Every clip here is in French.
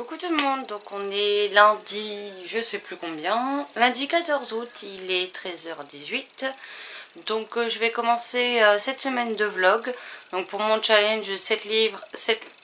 Coucou tout le monde, donc on est lundi, je sais plus combien, lundi 14 août, il est 13h18. Donc je vais commencer cette semaine de vlog. Donc pour mon challenge 7 livres, 7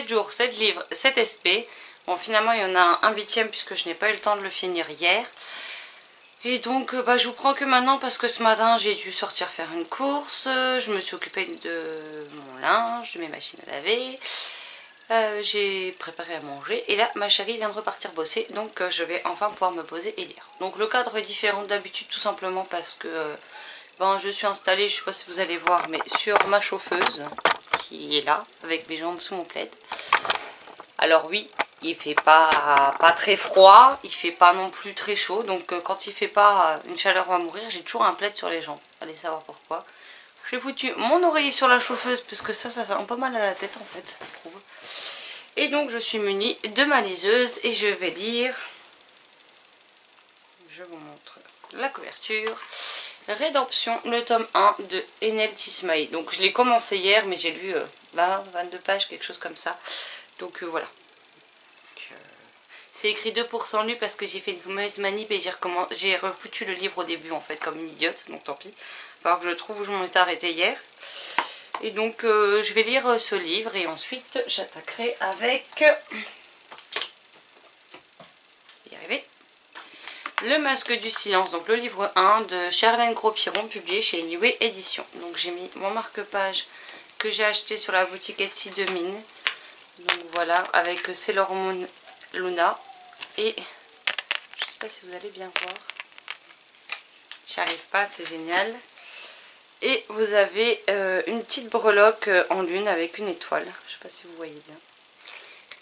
jours, 7 livres, 7 SP. Bon, finalement il y en a un huitième puisque je n'ai pas eu le temps de le finir hier. Et donc je vous prends que maintenant parce que ce matin j'ai dû sortir faire une course. Je me suis occupée de mon linge, de mes machines à laver. J'ai préparé à manger et là ma chérie vient de repartir bosser, donc je vais enfin pouvoir me poser et lire. Donc le cadre est différent d'habitude tout simplement parce que je suis installée, je sais pas si vous allez voir, mais sur ma chauffeuse qui est là avec mes jambes sous mon plaid. Alors oui, il fait pas très froid, il fait pas non plus très chaud, donc quand il fait pas une chaleur va mourir, j'ai toujours un plaid sur les jambes. Allez savoir pourquoi. J'ai foutu mon oreiller sur la chauffeuse parce que ça fait un peu mal à la tête en fait, je trouve. Et donc je suis munie de ma liseuse et je vais lire, je vous montre la couverture, Rédemption, le tome 1 de Enel Tismaï. Donc je l'ai commencé hier mais j'ai lu 22 pages, quelque chose comme ça. Donc voilà. C'est écrit 2% lu parce que j'ai fait une mauvaise manip et j'ai refoutu le livre au début en fait comme une idiote, donc tant pis. Il va falloir que je trouve où je m'en étais arrêtée hier. Et donc je vais lire ce livre et ensuite j'attaquerai avec... y arriver. Le Masque du Silence, donc le livre 1 de Charlène Gros-Piron, publié chez Niue Éditions. Donc j'ai mis mon marque-page que j'ai acheté sur la boutique Etsy de Mine. Donc voilà, avec Sailor Moon Luna. Et je sais pas si vous allez bien voir. J'y arrive pas, c'est génial. Et vous avez une petite breloque en lune avec une étoile. Je sais pas si vous voyez bien.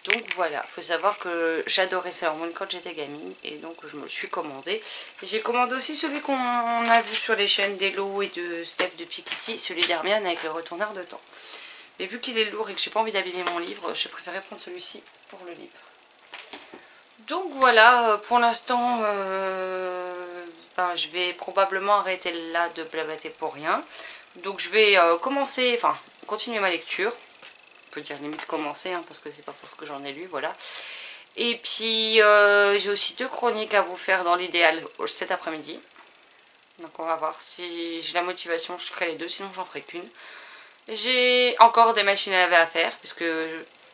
Donc voilà, il faut savoir que j'adorais Sailor Moon quand j'étais gamine et donc je me le suis commandé. J'ai commandé aussi celui qu'on a vu sur les chaînes d'Hello et de Steph de Piketty, celui d'Hermione avec le retourneur de temps. Mais vu qu'il est lourd et que j'ai pas envie d'abîmer mon livre, j'ai préféré prendre celui-ci pour le livre. Donc voilà, pour l'instant, je vais probablement arrêter là de blablater pour rien. Donc je vais continuer ma lecture. On peut dire limite commencer, parce que c'est pas parce que j'en ai lu, voilà. Et puis j'ai aussi 2 chroniques à vous faire dans l'idéal cet après-midi. Donc on va voir si j'ai la motivation, je ferai les 2, sinon j'en ferai qu'une. J'ai encore des machines à laver à faire, puisque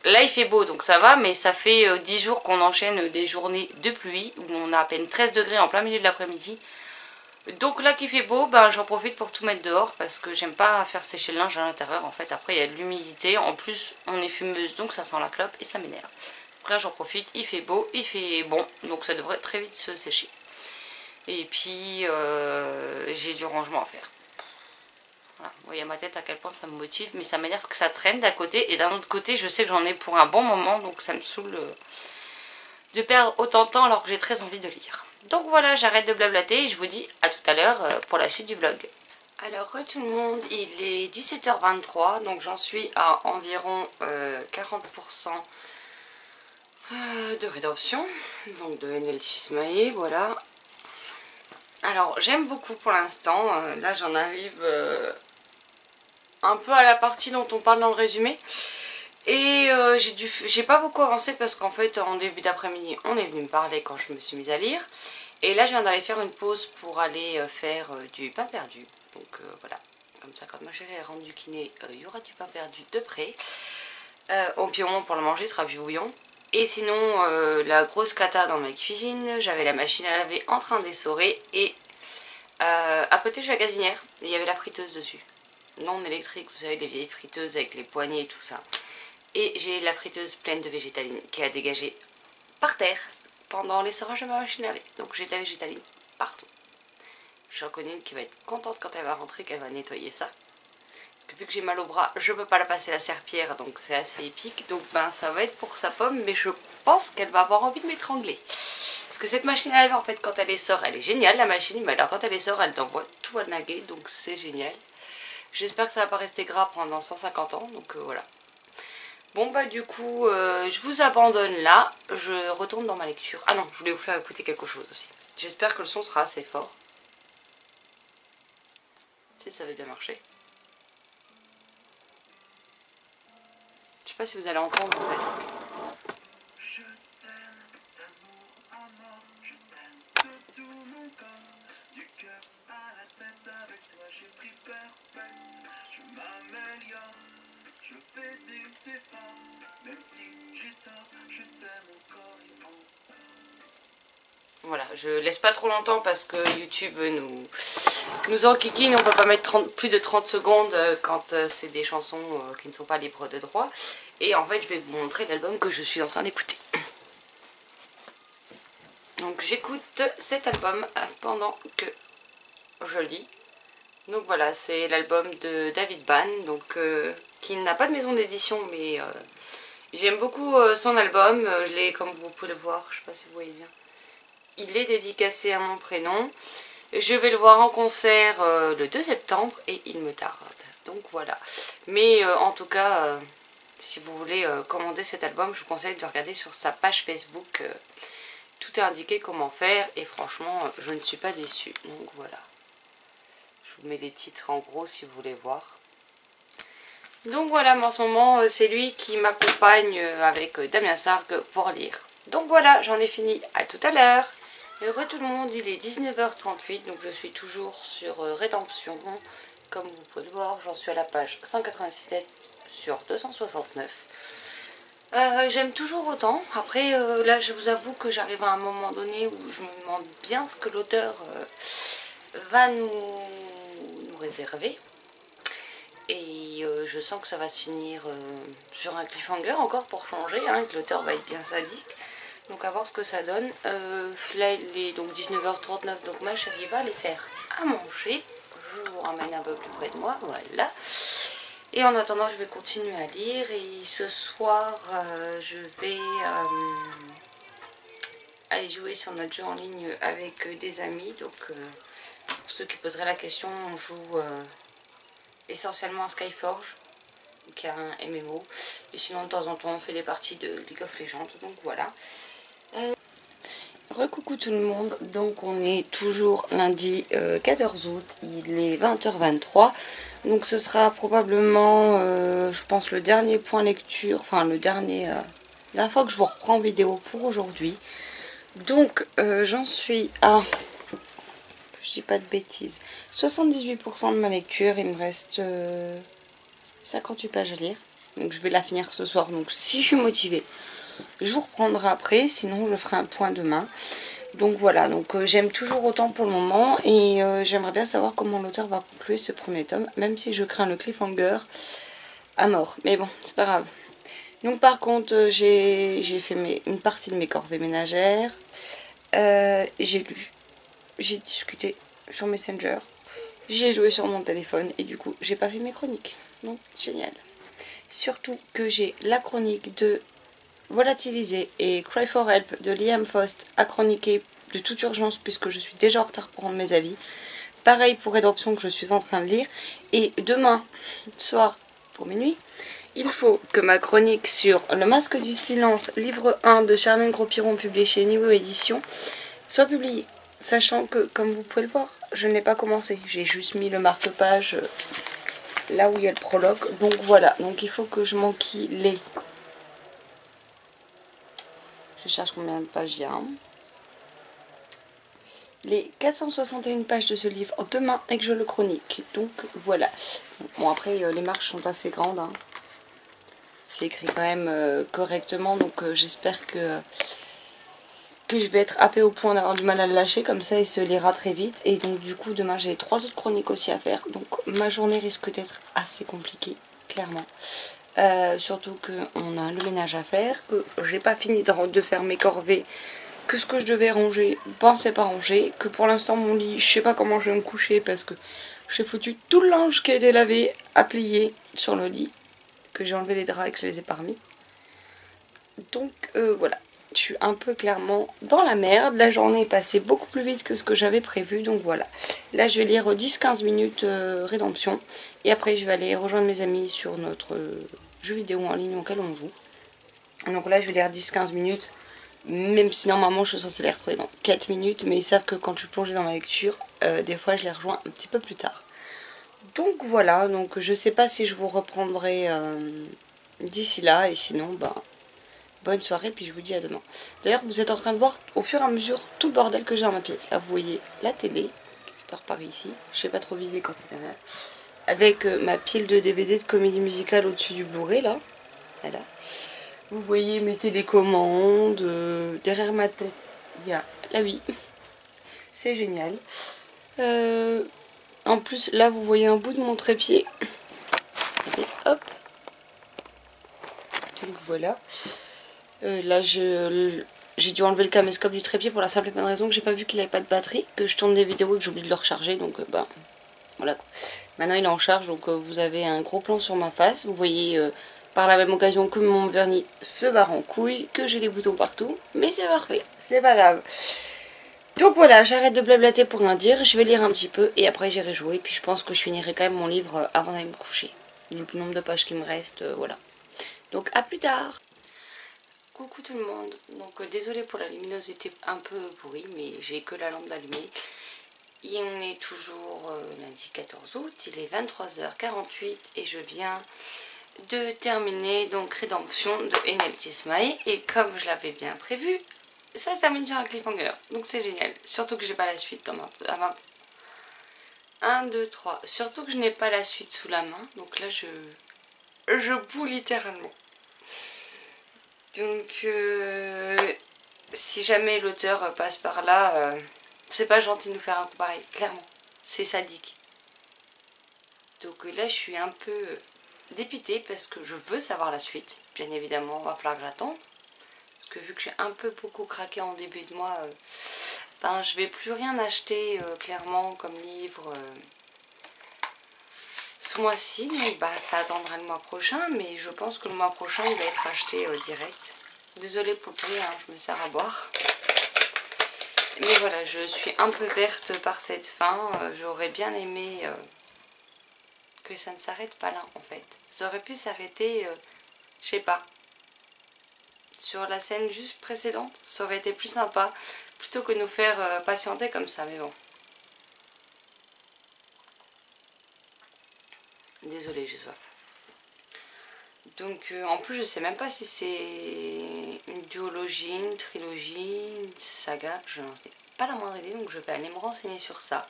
là il fait beau donc ça va, mais ça fait 10 jours qu'on enchaîne des journées de pluie, où on a à peine 13 degrés en plein milieu de l'après-midi. Donc là qu'il fait beau, j'en profite pour tout mettre dehors parce que j'aime pas faire sécher le linge à l'intérieur. En fait après il y a de l'humidité, en plus on est fumeuse donc ça sent la clope et ça m'énerve. Donc là j'en profite, il fait beau, il fait bon, donc ça devrait très vite se sécher. Et puis j'ai du rangement à faire. Voilà, vous voyez à ma tête à quel point ça me motive, mais ça m'énerve que ça traîne d'un côté et d'un autre côté je sais que j'en ai pour un bon moment, donc ça me saoule de perdre autant de temps alors que j'ai très envie de lire. Donc voilà, j'arrête de blablater et je vous dis à tout à l'heure pour la suite du vlog. Alors tout le monde, il est 17h23, donc j'en suis à environ 40% de rédemption, donc de Enel Tismaï, voilà. Alors j'aime beaucoup pour l'instant, là j'en arrive un peu à la partie dont on parle dans le résumé. Et j'ai pas beaucoup avancé parce qu'en fait en début d'après-midi on est venu me parler quand je me suis mise à lire. Et là je viens d'aller faire une pause pour aller faire du pain perdu. Donc voilà, comme ça quand ma chérie rentre du kiné, il y aura du pain perdu de près. Puis au moins pour le manger il sera plus bouillant. Et sinon la grosse cata dans ma cuisine, j'avais la machine à laver en train d'essorer. Et à côté j'ai la gazinière et il y avait la friteuse dessus. Non électrique, vous savez les vieilles friteuses avec les poignées et tout ça. Et j'ai la friteuse pleine de végétaline qui a dégagé par terre pendant l'essorage de ma machine à laver. Donc j'ai de la végétaline partout. J'en connais une qui va être contente quand elle va rentrer qu'elle va nettoyer ça. Parce que vu que j'ai mal au bras, je peux pas la passer la serpillière, donc c'est assez épique. Donc ça va être pour sa pomme, mais je pense qu'elle va avoir envie de m'étrangler. Parce que cette machine à laver, en fait, quand elle essore, elle est géniale la machine, mais alors quand elle essore, elle envoie tout à naguer, donc c'est génial. J'espère que ça va pas rester gras pendant 150 ans, donc voilà. Bon du coup je vous abandonne là, je retourne dans ma lecture. Ah non, je voulais vous faire écouter quelque chose aussi. J'espère que le son sera assez fort. Si ça avait bien marché. Je sais pas si vous allez entendre en fait. Voilà, je laisse pas trop longtemps parce que YouTube nous enquiquine, on peut pas mettre plus de 30 secondes quand c'est des chansons qui ne sont pas libres de droit. Et en fait, je vais vous montrer l'album que je suis en train d'écouter. Donc j'écoute cet album pendant que je lis. Donc voilà, c'est l'album de David Bann, donc qui n'a pas de maison d'édition, mais j'aime beaucoup son album. Je l'ai, comme vous pouvez le voir, je sais pas si vous voyez bien. Il est dédicacé à mon prénom. Je vais le voir en concert le 2 septembre et il me tarde. Donc voilà. Mais en tout cas, si vous voulez commander cet album, je vous conseille de regarder sur sa page Facebook. Tout est indiqué comment faire et franchement, je ne suis pas déçue. Donc voilà. Je vous mets les titres en gros si vous voulez voir. Donc voilà, mais en ce moment, c'est lui qui m'accompagne avec Damien Sargue pour lire. Donc voilà, j'en ai fini. À tout à l'heure. Heureux tout le monde, il est 19h38, donc je suis toujours sur Rédemption. Comme vous pouvez le voir, j'en suis à la page 187 sur 269. J'aime toujours autant. Après, là, je vous avoue que j'arrive à un moment donné où je me demande bien ce que l'auteur va nous réserver. Et je sens que ça va se finir sur un cliffhanger encore pour changer, hein, que l'auteur va être bien sadique. Donc à voir ce que ça donne. Là il est donc 19h39, donc ma chérie va aller faire à manger. Je vous ramène un peu plus près de moi, voilà. Et en attendant je vais continuer à lire. Et ce soir je vais aller jouer sur notre jeu en ligne avec des amis. Donc pour ceux qui poseraient la question, on joue essentiellement à Skyforge, qui est un MMO. Et sinon de temps en temps on fait des parties de League of Legends, donc voilà. Recoucou tout le monde, donc on est toujours lundi 14 août, il est 20h23, donc ce sera probablement, je pense, le dernier point lecture, enfin la dernière fois que je vous reprends en vidéo pour aujourd'hui. Donc j'en suis à, que je dis pas de bêtises, 78% de ma lecture, il me reste 58 pages à lire, donc je vais la finir ce soir, donc si je suis motivée, je vous reprendrai après, sinon je ferai un point demain. Donc voilà, donc j'aime toujours autant pour le moment et j'aimerais bien savoir comment l'auteur va conclure ce premier tome, même si je crains le cliffhanger à mort. Mais bon, c'est pas grave. Donc par contre, j'ai fait une partie de mes corvées ménagères, j'ai lu, j'ai discuté sur Messenger, j'ai joué sur mon téléphone et du coup, j'ai pas fait mes chroniques. Donc génial. Surtout que j'ai la chronique de Volatiliser et Cry for Help de Liam Faust à chroniquer de toute urgence puisque je suis déjà en retard pour rendre mes avis. Pareil pour Rédemption que je suis en train de lire. Et demain soir pour minuit, il faut que ma chronique sur Le Masque du Silence, livre 1 de Charlène Gros-Piron publié chez Niveau Édition, soit publiée. Sachant que, comme vous pouvez le voir, je n'ai pas commencé. J'ai juste mis le marque-page là où il y a le prologue. Donc voilà, donc il faut que je m'enquille les... Je cherche combien de pages il y a. Les 461 pages de ce livre demain et que je le chronique. Donc voilà. Bon après les marges sont assez grandes. Hein. C'est écrit quand même correctement. Donc j'espère que je vais être happée au point d'avoir du mal à le lâcher. Comme ça il se lira très vite. Et donc du coup demain j'ai 3 autres chroniques aussi à faire. Donc ma journée risque d'être assez compliquée. Clairement. Surtout qu'on a le ménage à faire, que j'ai pas fini de faire mes corvées, que ce que je devais ranger, c'est pas rangé, que pour l'instant mon lit, je sais pas comment je vais me coucher parce que j'ai foutu tout le linge qui a été lavé à plier sur le lit, que j'ai enlevé les draps et que je les ai pas remis. Donc voilà, je suis un peu clairement dans la merde. La journée est passée beaucoup plus vite que ce que j'avais prévu, donc voilà. Là je vais lire 10-15 minutes Rédemption et après je vais aller rejoindre mes amis sur notre jeu vidéo en ligne auquel on joue. Donc là je vais lire 10-15 minutes, même si normalement je suis censée les retrouver dans 4 minutes, mais ils savent que quand je suis plongée dans ma lecture, des fois je les rejoins un petit peu plus tard. Donc voilà, donc je sais pas si je vous reprendrai d'ici là, et sinon ben bonne soirée, puis je vous dis à demain. D'ailleurs vous êtes en train de voir au fur et à mesure tout le bordel que j'ai dans ma pièce. Là vous voyez la télé, qui part par ici, je sais pas trop viser quand c'est là. avec ma pile de DVD de comédie musicale au-dessus du Blu-ray là. Voilà. Vous voyez mes télécommandes, derrière ma tête il y a la Wii. C'est génial. En plus là vous voyez un bout de mon trépied. Et hop. Donc voilà. Là j'ai dû enlever le caméscope du trépied pour la simple et bonne raison que j'ai pas vu qu'il avait pas de batterie, que je tourne des vidéos et que j'ai oublié de le recharger, donc voilà quoi. Maintenant il est en charge, donc vous avez un gros plan sur ma face. Vous voyez par la même occasion que mon vernis se barre en couille, que j'ai les boutons partout, mais c'est parfait, c'est pas grave. Donc voilà, j'arrête de blablater pour rien dire, je vais lire un petit peu et après j'irai jouer, puis je pense que je finirai quand même mon livre avant d'aller me coucher. Le nombre de pages qui me reste, voilà. Donc à plus tard. Coucou tout le monde, donc désolée pour la luminosité un peu pourrie, mais j'ai que la lampe allumée. Et on est toujours lundi 14 août, il est 23h48 et je viens de terminer donc Rédemption de NLT Smae. Et comme je l'avais bien prévu, ça se termine sur un cliffhanger, donc c'est génial. Surtout que j'ai pas la suite dans ma... 1, 2, 3. Surtout que je n'ai pas la suite sous la main, donc là je boue littéralement. Donc si jamais l'auteur passe par là, c'est pas gentil de nous faire un coup pareil, clairement. C'est sadique. Donc là je suis un peu dépitée parce que je veux savoir la suite. Bien évidemment, il va falloir que j'attende. Parce que vu que j'ai un peu beaucoup craqué en début de mois, ben, je vais plus rien acheter clairement comme livre ce mois-ci. Donc bah, ça attendra le mois prochain, mais je pense que le mois prochain il va être acheté direct. Désolée pour le bruit, hein, je me sers à boire. Mais voilà, je suis un peu verte par cette fin. J'aurais bien aimé que ça ne s'arrête pas là en fait. Ça aurait pu s'arrêter, je sais pas, sur la scène juste précédente. Ça aurait été plus sympa plutôt que de nous faire patienter comme ça, mais bon. Désolée, j'ai soif. Donc en plus je sais même pas si c'est une duologie, une trilogie, une saga, je n'en ai pas la moindre idée, donc je vais aller me renseigner sur ça.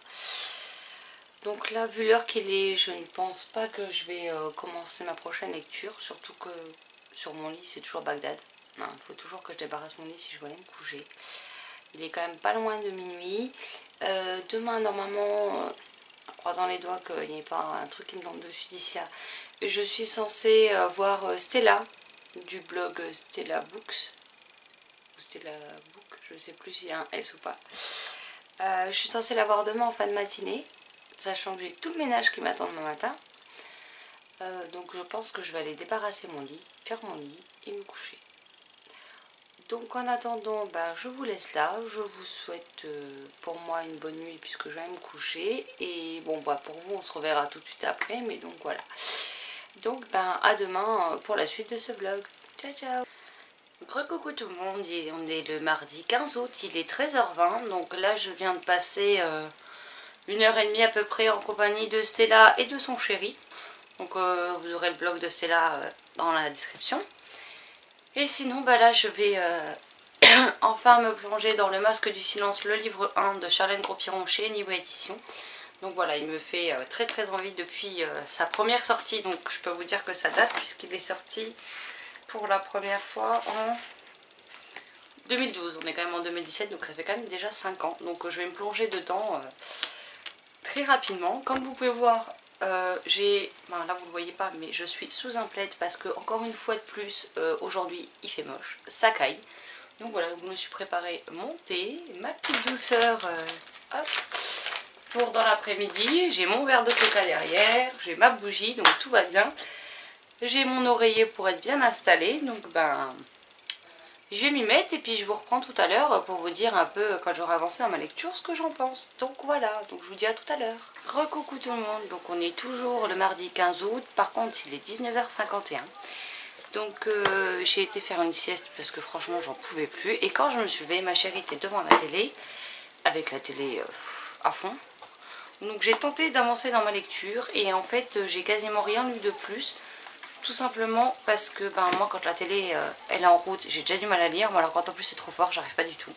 Donc là vu l'heure qu'il est, je ne pense pas que je vais commencer ma prochaine lecture, surtout que sur mon lit c'est toujours Bagdad. Il faut toujours que je débarrasse mon lit si je veux aller me coucher. Il est quand même pas loin de minuit. Demain normalement, en croisant les doigts qu'il n'y ait pas un truc qui me tombe dessus d'ici là, je suis censée voir Stella du blog Stella Books ou Stella Book, je sais plus s'il y a un S ou pas. Je suis censée la voir demain en fin de matinée, sachant que j'ai tout le ménage qui m'attend demain matin. Donc je pense que je vais aller débarrasser mon lit, faire mon lit et me coucher. Donc en attendant, bah, je vous laisse là, je vous souhaite pour moi une bonne nuit puisque je vais me coucher. Et bon bah pour vous on se reverra tout de suite après, mais donc voilà. Donc ben à demain pour la suite de ce vlog. Ciao ciao. Coucou tout le monde, on est le mardi 15 août, il est 13h20. Donc là je viens de passer 1h30 à peu près en compagnie de Stella et de son chéri. Donc vous aurez le blog de Stella dans la description. Et sinon bah là je vais enfin me plonger dans Le Masque du Silence, le livre 1 de Charlène Gros-Piron chez Niveau Édition. Donc voilà, il me fait très envie depuis sa première sortie. Donc je peux vous dire que ça date puisqu'il est sorti pour la première fois en 2012. On est quand même en 2017, donc ça fait quand même déjà 5 ans. Donc je vais me plonger dedans très rapidement. Comme vous pouvez voir, là vous le voyez pas, mais je suis sous un plaid parce que encore une fois de plus, aujourd'hui il fait moche, ça caille. Donc voilà, je me suis préparé mon thé, ma petite douceur, hop, pour dans l'après-midi. J'ai mon verre de coca derrière, j'ai ma bougie, donc tout va bien. J'ai mon oreiller pour être bien installé, donc ben je vais m'y mettre et puis je vous reprends tout à l'heure pour vous dire un peu, quand j'aurai avancé dans ma lecture, ce que j'en pense. Donc voilà, donc je vous dis à tout à l'heure. Recoucou tout le monde, donc on est toujours le mardi 15 août, par contre il est 19h51. Donc j'ai été faire une sieste parce que franchement j'en pouvais plus. Et quand je me suis levée, ma chérie était devant la télé, avec la télé à fond. Donc j'ai tenté d'avancer dans ma lecture et en fait j'ai quasiment rien lu de plus. Tout simplement parce que ben, moi quand la télé elle est en route, j'ai déjà du mal à lire. Alors quand en plus c'est trop fort, j'arrive pas du tout.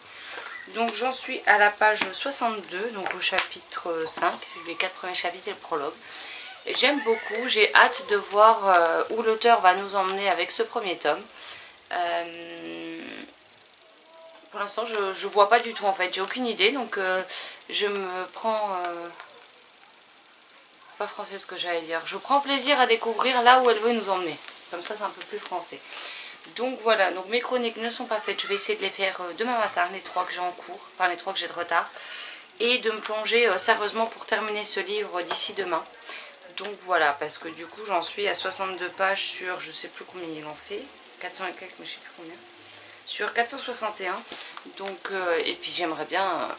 Donc j'en suis à la page 62, donc au chapitre 5, les 4 premiers chapitres et le prologue. J'aime beaucoup, j'ai hâte de voir où l'auteur va nous emmener avec ce premier tome. Pour l'instant je vois pas du tout en fait, j'ai aucune idée, donc je me prends... pas français ce que j'allais dire. Je prends plaisir à découvrir là où elle veut nous emmener. Comme ça c'est un peu plus français. Donc voilà, donc mes chroniques ne sont pas faites. Je vais essayer de les faire demain matin, les 3 que j'ai en cours, enfin les 3 que j'ai de retard. Et de me plonger sérieusement pour terminer ce livre d'ici demain. Donc voilà, parce que du coup j'en suis à 62 pages sur, je sais plus combien il en fait, 400 et quelques mais je sais plus combien. Sur 461. Donc, et puis j'aimerais bien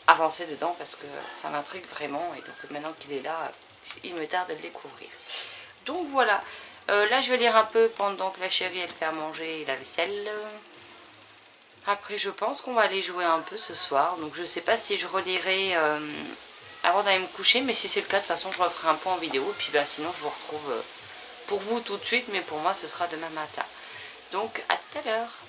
avancer dedans parce que ça m'intrigue vraiment. Et donc maintenant qu'il est là, il me tarde de le découvrir. Donc voilà, là je vais lire un peu pendant que la chérie elle fait à manger et la vaisselle. Après je pense qu'on va aller jouer un peu ce soir. Donc je sais pas si je relirai avant d'aller me coucher. Mais si c'est le cas de toute façon je referai un point en vidéo. Et puis sinon je vous retrouve pour vous tout de suite. Mais pour moi ce sera demain matin. Donc à tout à l'heure.